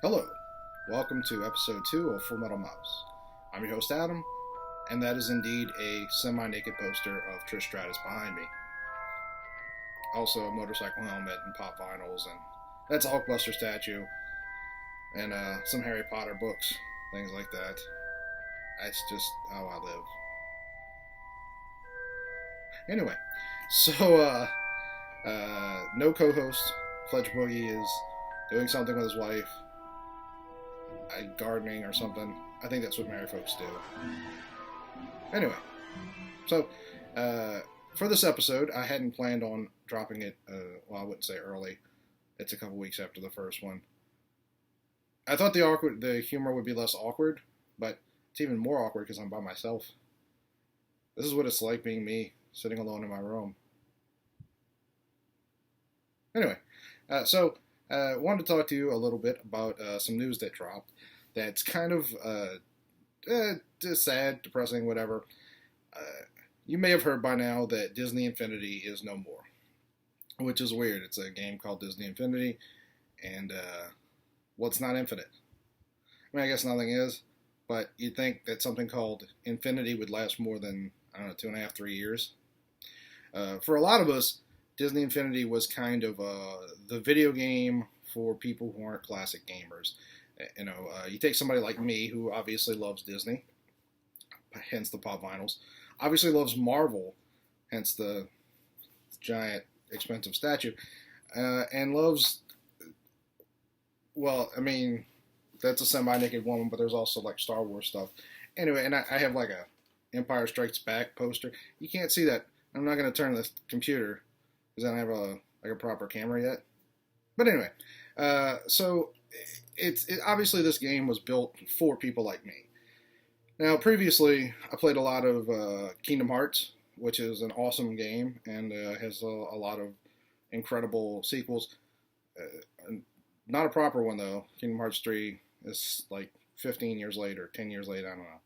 Hello, welcome to episode 2 of Full Metal Mouse. I'm your host Adam, and that is indeed a semi-naked poster of Trish Stratus behind me. Also a motorcycle helmet and pop vinyls, and that's a Hulkbuster statue, and some Harry Potter books, things like that. That's just how I live. Anyway, so no co-host. Fletch Boogie is doing something with his wife, gardening or something. I think that's what married folks do. Anyway, so for this episode, I hadn't planned on dropping it. Well, I wouldn't say early. It's a couple weeks after the first one. I thought the humor would be less awkward, but it's even more awkward because I'm by myself. This is what it's like being me, sitting alone in my room. Anyway, so I wanted to talk to you a little bit about some news that dropped. That's kind of sad, depressing, whatever. You may have heard by now that Disney Infinity is no more, which is weird. It's a game called Disney Infinity, and well, it's not infinite. I mean, I guess nothing is, but you'd think that something called Infinity would last more than, I don't know, 2.5, 3 years. For a lot of us, Disney Infinity was kind of the video game for people who aren't classic gamers. You take somebody like me who obviously loves Disney, hence the pop vinyls, obviously loves Marvel, hence the giant expensive statue, and loves, well, I mean, that's a semi-naked woman, but there's also like Star Wars stuff. Anyway, and I have like a Empire Strikes Back poster. You can't see that. I'm not going to turn the computer because I don't have a proper camera yet. But anyway, so obviously this game was built for people like me. Now, previously, I played a lot of Kingdom Hearts, which is an awesome game and has a lot of incredible sequels. Not a proper one, though. Kingdom Hearts 3 is like 15 years later, 10 years later, I don't know.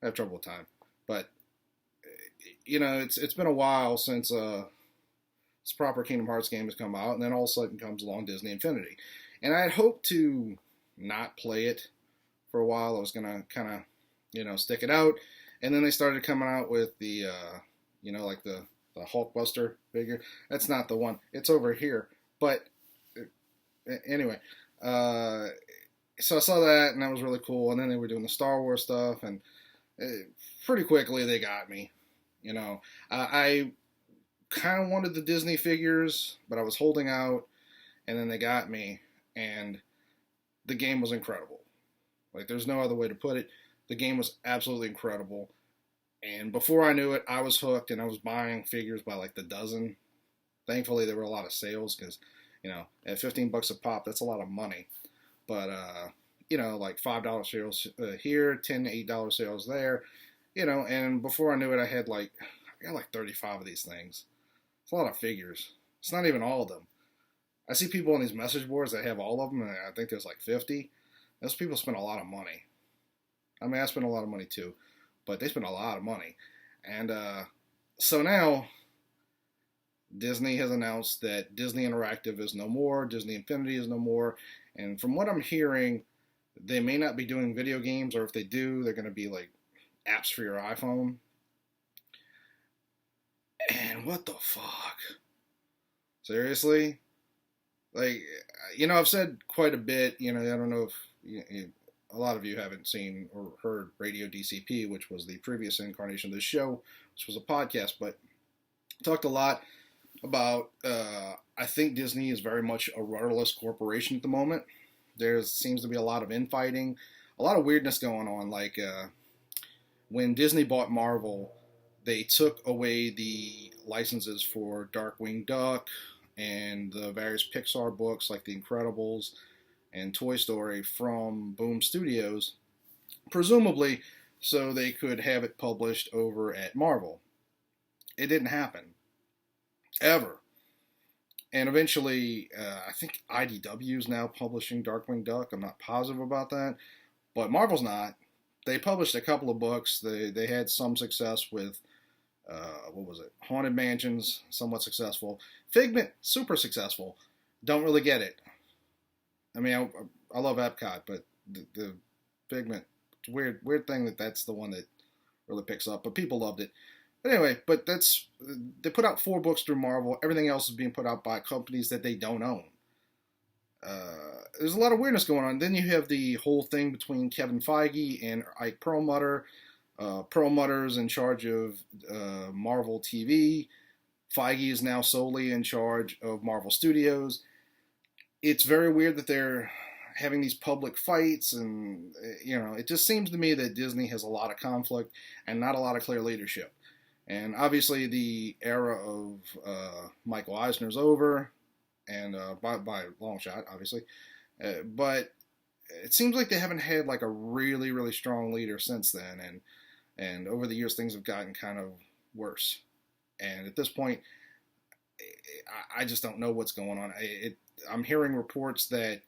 I have trouble with time. But, it's been a while since this proper Kingdom Hearts game has come out, and then all of a sudden comes along Disney Infinity. And I had hoped to not play it for a while. I was going to kind of, stick it out. And then they started coming out with the, like the Hulkbuster figure. That's not the one. It's over here. But anyway, so I saw that, and that was really cool. And then they were doing the Star Wars stuff, and pretty quickly they got me. I kind of wanted the Disney figures, but I was holding out, and then they got me, and the game was incredible. Like, there's no other way to put it. The game was absolutely incredible, and before I knew it, I was hooked, and I was buying figures by like the dozen. Thankfully, there were a lot of sales, because, at $15 a pop, that's a lot of money. But, like $5 sales here, $10 to $8 sales there, and before I knew it, I got like 35 of these things. It's a lot of figures. It's not even all of them. I see people on these message boards that have all of them, and I think there's like 50. Those people spend a lot of money. I mean, I spend a lot of money too, but they spend a lot of money. And so now, Disney has announced that Disney Interactive is no more, Disney Infinity is no more, and from what I'm hearing, they may not be doing video games, or if they do, they're going to be like apps for your iPhone. And what the fuck? Seriously? Like, I've said quite a bit, I don't know if a lot of you haven't seen or heard Radio DCP, which was the previous incarnation of this show, which was a podcast, but I talked a lot about, I think Disney is very much a rudderless corporation at the moment. There seems to be a lot of infighting, a lot of weirdness going on, like, when Disney bought Marvel, they took away the licenses for Darkwing Duck and the various Pixar books like The Incredibles and Toy Story from Boom Studios, presumably so they could have it published over at Marvel. It didn't happen. Ever. And eventually, I think IDW is now publishing Darkwing Duck. I'm not positive about that, but Marvel's not. They published a couple of books. They had some success with, Haunted Mansions, somewhat successful. Figment, super successful. Don't really get it. I mean, I love Epcot, but the Figment, it's weird thing that's the one that really picks up. But people loved it. But anyway, they put out 4 books through Marvel. Everything else is being put out by companies that they don't own. There's a lot of weirdness going on. Then you have the whole thing between Kevin Feige and Ike Perlmutter. Perlmutter's in charge of Marvel TV. Feige is now solely in charge of Marvel Studios. It's very weird that they're having these public fights, and it just seems to me that Disney has a lot of conflict and not a lot of clear leadership. And obviously the era of Michael Eisner's over, and by a long shot, obviously. But it seems like they haven't had like a really, really strong leader since then, and over the years things have gotten kind of worse. And at this point, I just don't know what's going on. I'm hearing reports that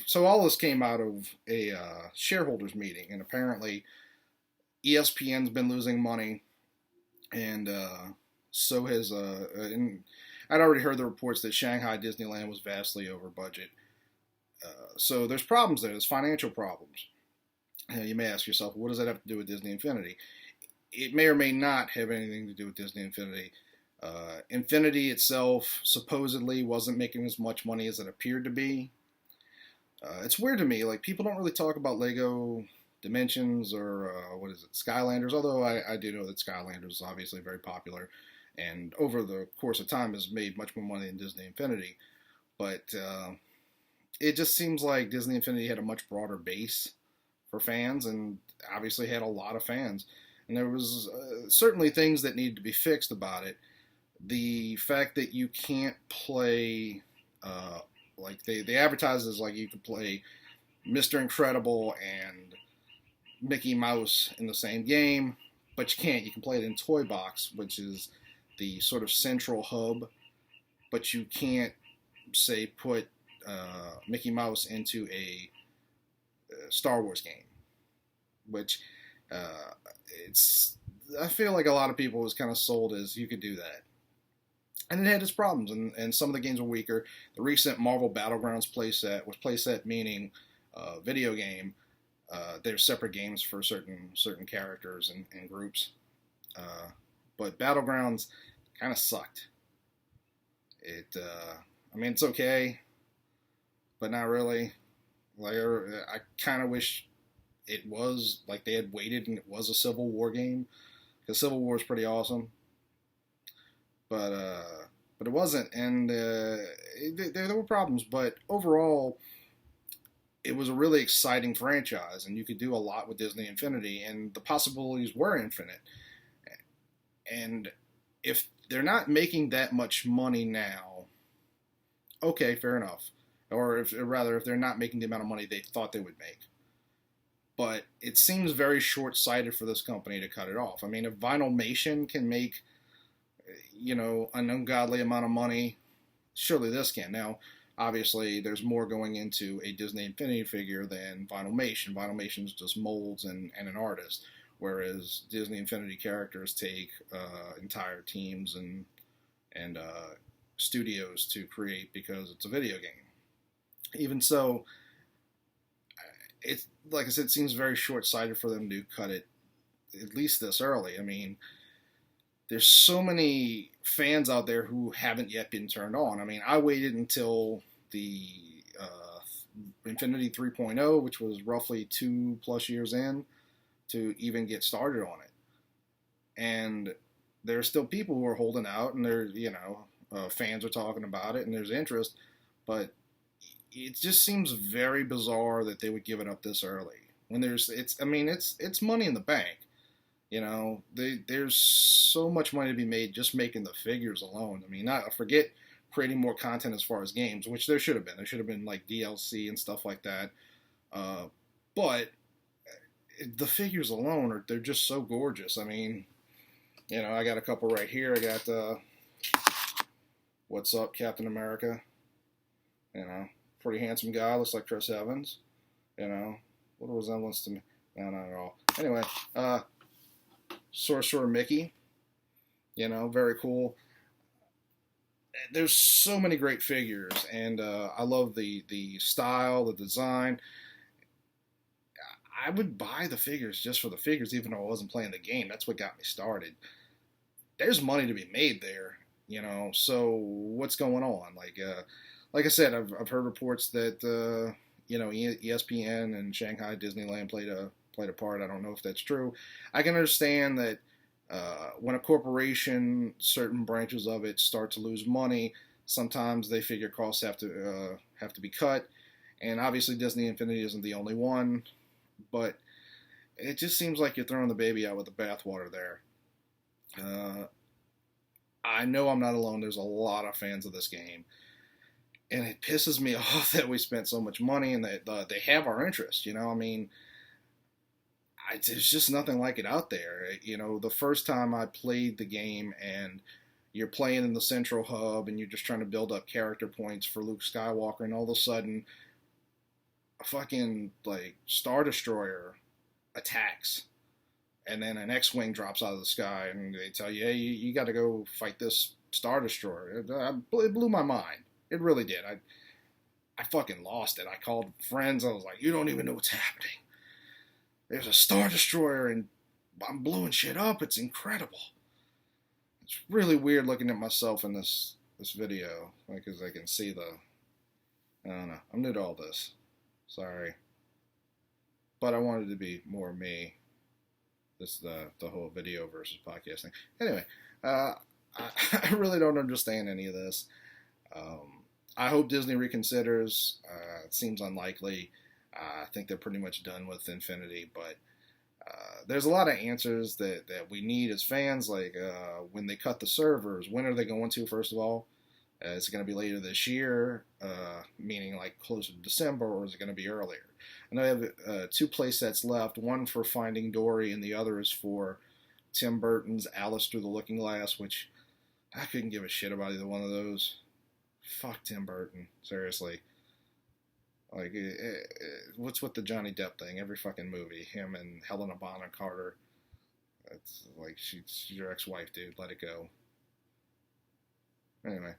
so all this came out of a shareholders meeting, and apparently ESPN's been losing money, and so has and I'd already heard the reports that Shanghai Disneyland was vastly over budget. So there's problems there. There's financial problems. You may ask yourself, what does that have to do with Disney Infinity? It may or may not have anything to do with Disney Infinity. Infinity itself supposedly wasn't making as much money as it appeared to be. It's weird to me. Like, people don't really talk about Lego Dimensions or Skylanders, although I do know that Skylanders is obviously very popular, and over the course of time has made much more money than Disney Infinity. But it just seems like Disney Infinity had a much broader base for fans, and obviously had a lot of fans. And there was certainly things that needed to be fixed about it. The fact that you can't play, like they advertise as like you can play Mr. Incredible and Mickey Mouse in the same game, but you can't. You can play it in Toy Box, which is the sort of central hub, but you can't, say, put Mickey Mouse into a Star Wars game, which I feel like a lot of people was kind of sold as you could do that. And it had its problems, and some of the games were weaker. The recent Marvel Battlegrounds playset meaning video game. There's separate games for certain characters and groups. But Battlegrounds kind of sucked. It's okay, but not really. Like, I kind of wish it was like they had waited and it was a Civil War game, because Civil War is pretty awesome. But it wasn't, and there were problems. But overall, it was a really exciting franchise, and you could do a lot with Disney Infinity, and the possibilities were infinite. And if they're not making that much money now, okay, fair enough. Or if they're not making the amount of money they thought they would make. But it seems very short-sighted for this company to cut it off. I mean, if Vinylmation can make an ungodly amount of money, surely this can. Now, obviously, there's more going into a Disney Infinity figure than Vinylmation. Vinylmation's just molds and an artist, whereas Disney Infinity characters take entire teams and studios to create, because it's a video game. Even so, it, like I said, it seems very short-sighted for them to cut it at least this early. I mean, there's so many fans out there who haven't yet been turned on. I mean, I waited until the Infinity 3.0, which was roughly 2+ years in, to even get started on it. And there's still people who are holding out, and there's, fans are talking about it, and there's interest, but it just seems very bizarre that they would give it up this early. When it's money in the bank. There's so much money to be made just making the figures alone. I mean, not forget creating more content as far as games, which there should have been. There should have been like DLC and stuff like that. But the figures alone they're just so gorgeous. I mean, I got a couple right here. I got What's Up, Captain America. Pretty handsome guy, looks like Chris Evans. What a resemblance to me. No, not at all. Anyway, Sorcerer Mickey. Very cool. there's so many great figures, and I love the style, the design. I would buy the figures just for the figures, even though I wasn't playing the game. That's what got me started. There's money to be made there, you know. So what's going on? Like I said, I've heard reports that ESPN and Shanghai Disneyland played a part. I don't know if that's true. I can understand that when a corporation, certain branches of it start to lose money, sometimes they figure costs have to be cut. And obviously, Disney Infinity isn't the only one, but it just seems like you're throwing the baby out with the bathwater there. Uh, I know I'm not alone. There's a lot of fans of this game, and it pisses me off that we spent so much money and that they have our interest. I mean, there's just nothing like it out there. The first time I played the game and you're playing in the central hub and you're just trying to build up character points for Luke Skywalker, and all of a sudden, a fucking like Star Destroyer attacks, and then an X-wing drops out of the sky, and they tell you, hey, you got to go fight this Star Destroyer. It blew my mind. It really did. I fucking lost it. I called friends. I was like, you don't even know what's happening. There's a Star Destroyer, and I'm blowing shit up. It's incredible. It's really weird looking at myself in this video, because I can see I don't know. I'm new to all this. Sorry. But I wanted to be more me. This is the whole video versus podcast thing. Anyway, I really don't understand any of this. I hope Disney reconsiders. It seems unlikely. I think they're pretty much done with Infinity, but there's a lot of answers that we need as fans, like when they cut the servers, when are they going to, first of all? Is it going to be later this year, meaning like closer to December, or is it going to be earlier? I know they have 2 play sets left, one for Finding Dory, and the other is for Tim Burton's Alice Through the Looking Glass, which I couldn't give a shit about either one of those. Fuck Tim Burton, seriously. Like, what's with the Johnny Depp thing? Every fucking movie, him and Helena Bonham Carter. It's like, she's your ex-wife, dude. Let it go. Anyway,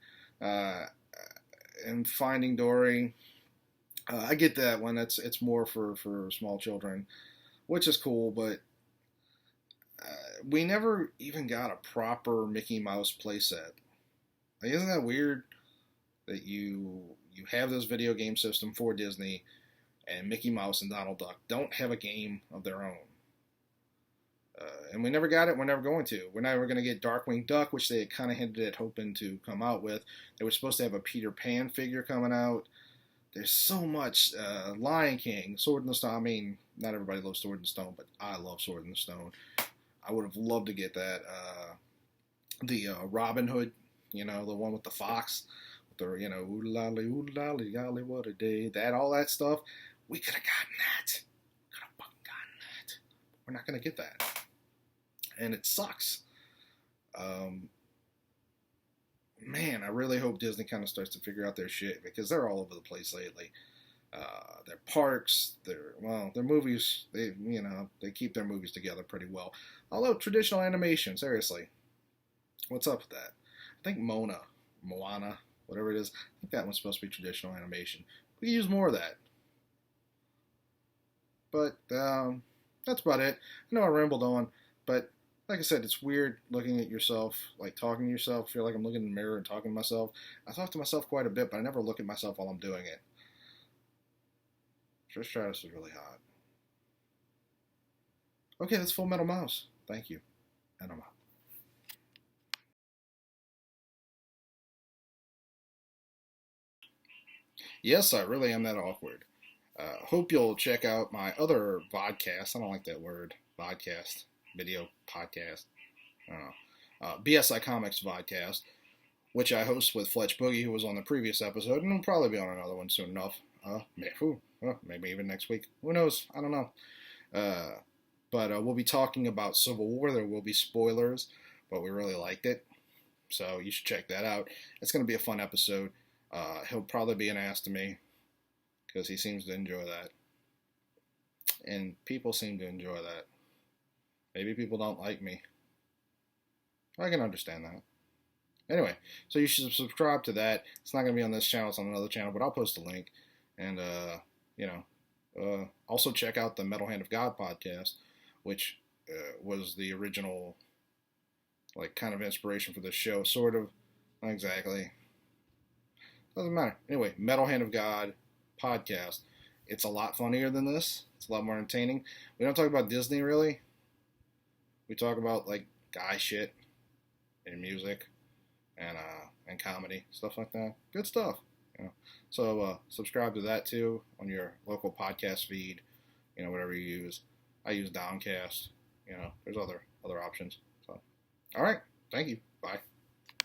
and Finding Dory, I get that one. It's more for small children, which is cool, but we never even got a proper Mickey Mouse playset. Like, isn't that weird that you have this video game system for Disney, and Mickey Mouse and Donald Duck don't have a game of their own? And we never got it. We're never going to. We're never going to get Darkwing Duck, which they kind of hinted at hoping to come out with. They were supposed to have a Peter Pan figure coming out. There's so much. Lion King, Sword in the Stone. I mean, not everybody loves Sword in the Stone, but I love Sword in the Stone. I would have loved to get that. The Robin Hood, the one with the fox. With the, ooh lolly, golly, what a day. All that stuff. We could have gotten that. Could have fucking gotten that. We're not going to get that. And it sucks. Man, I really hope Disney kind of starts to figure out their shit, because they're all over the place lately. Their parks, their movies, they keep their movies together pretty well. Although traditional animation, seriously, what's up with that? I think Moana, whatever it is, I think that one's supposed to be traditional animation. We could use more of that. But that's about it. I know I rambled on, but like I said, it's weird looking at yourself, like talking to yourself. I feel like I'm looking in the mirror and talking to myself. I talk to myself quite a bit, but I never look at myself while I'm doing it. Trish Stratus is really hot. Okay, that's Full Metal Mouse. Thank you. And I'm out. Yes, I really am that awkward. Hope you'll check out my other vodcast. I don't like that word. Vodcast. Video podcast. I don't know. BSI Comics Vodcast, which I host with Fletch Boogie, who was on the previous episode, and will probably be on another one soon enough. Maybe even next week. Who knows? I don't know. But we'll be talking about Civil War. There will be spoilers, but we really liked it, so you should check that out. It's going to be a fun episode. He'll probably be an ass to me, because he seems to enjoy that. And people seem to enjoy that. Maybe people don't like me. I can understand that. Anyway, so you should subscribe to that. It's not going to be on this channel. It's on another channel, but I'll post a link. And, also check out the Metal Hand of God podcast, which was the original, like, kind of inspiration for this show. Sort of. Not exactly. Doesn't matter. Anyway, Metal Hand of God podcast. It's a lot funnier than this. It's a lot more entertaining. We don't talk about Disney, really. We talk about, like, guy shit and music and comedy, stuff like that. Good stuff. So subscribe to that too on your local podcast feed, whatever you use. I use Downcast. There's other options. So, all right, thank you. Bye.